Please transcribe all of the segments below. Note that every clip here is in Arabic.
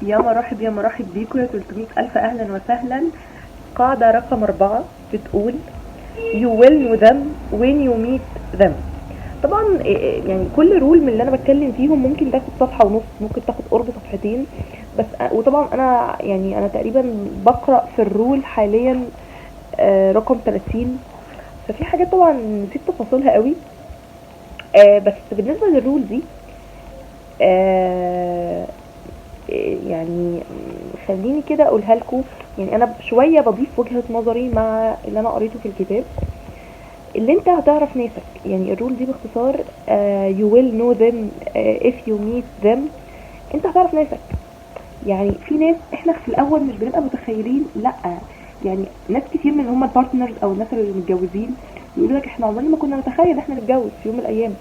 يا مرحب يا مرحب بيكم يا 300 ألف أهلا وسهلا. قاعدة رقم 4 بتقول You will know them when you meet them. طبعا يعني كل رول من اللي انا بتكلم فيهم ممكن تاخد صفحة ونص، ممكن تاخد قرب صفحتين بس. وطبعا انا تقريبا بقرأ في الرول حاليا رقم 30، ففي حاجات طبعا نسيت تفاصيلها قوي. بس بالنسبة للرول دي آه، يعني خليني كده اقولها لكم. يعني انا شويه بضيف وجهه نظري مع اللي انا قريته في الكتاب. اللي انت هتعرف ناسك، يعني الرول دي باختصار you will know them if you meet them. انت هتعرف ناسك. يعني في ناس احنا في الاول مش بنبقى متخيلين، لا يعني ناس كتير من اللي هم البارتنرز او الناس اللي متجوزين يقولوا لك احنا عمرنا ما كنا نتخيل احنا نتجوز في يوم من الايام.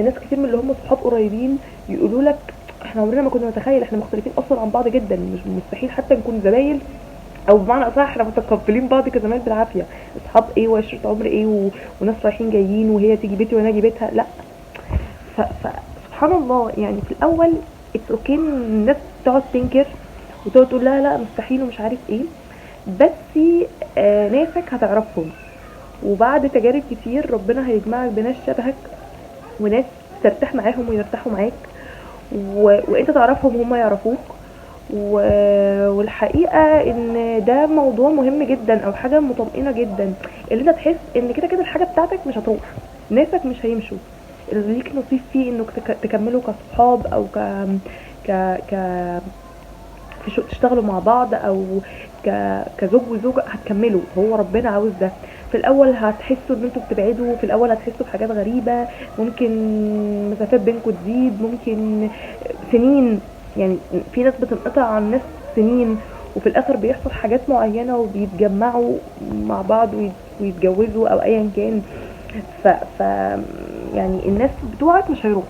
ناس كتير من اللي هم صحاب قريبين يقولوا لك احنا عمرنا ما كنا نتخيل، احنا مختلفين اصلا عن بعض جدا، مش مستحيل حتى نكون زمايل، او بمعنى اصح احنا متقبلين بعض كزمايل بالعافيه. اصحاب ايه وعشره عمر ايه وناس رايحين جايين وهي تيجي بيتي وانا اجي بيتها، لا. سبحان الله، يعني في الاول اتس اوكي ان الناس تقعد تنكر وتقعد تقول لا لا مستحيل ومش عارف ايه، بس ناسك هتعرفهم. وبعد تجارب كتير ربنا هيجمعك بناس شبهك وناس ترتاح معاهم ويرتاحوا معاك، وانت تعرفهم وهم يعرفوك. والحقيقة ان ده موضوع مهم جدا او حاجة مطمئنة جدا، اللي انت تحس ان كده كده الحاجة بتاعتك مش هتروح، ناسك مش هيمشوا، اللي ليك نصيب فيه انك تكملوا كصحاب او ك ك تشتغلوا مع بعض، او كزوج وزوجة هتكملوا. هو ربنا عاوز ده. في الاول هتحسوا ان انتوا بتبعدوا، في الاول هتحسوا بحاجات غريبة، ممكن مسافات بينكم تزيد، ممكن سنين. يعني في ناس بتنقطع عن ناس سنين وفي الاخر بيحصل حاجات معينة وبيتجمعوا مع بعض ويتجوزوا او ايا كان. ف يعني الناس بتوعك مش هيروحوا،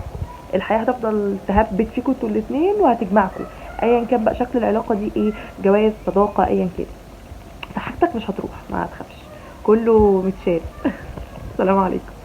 الحياة هتفضل تهبت فيكم انتوا الاتنين وهتجمعكم ايا كان بقى شكل العلاقة دي ايه، جواز صداقة ايا كان. فحاجتك مش هتروح، ما تخافش، كله متشال. السلام عليكم.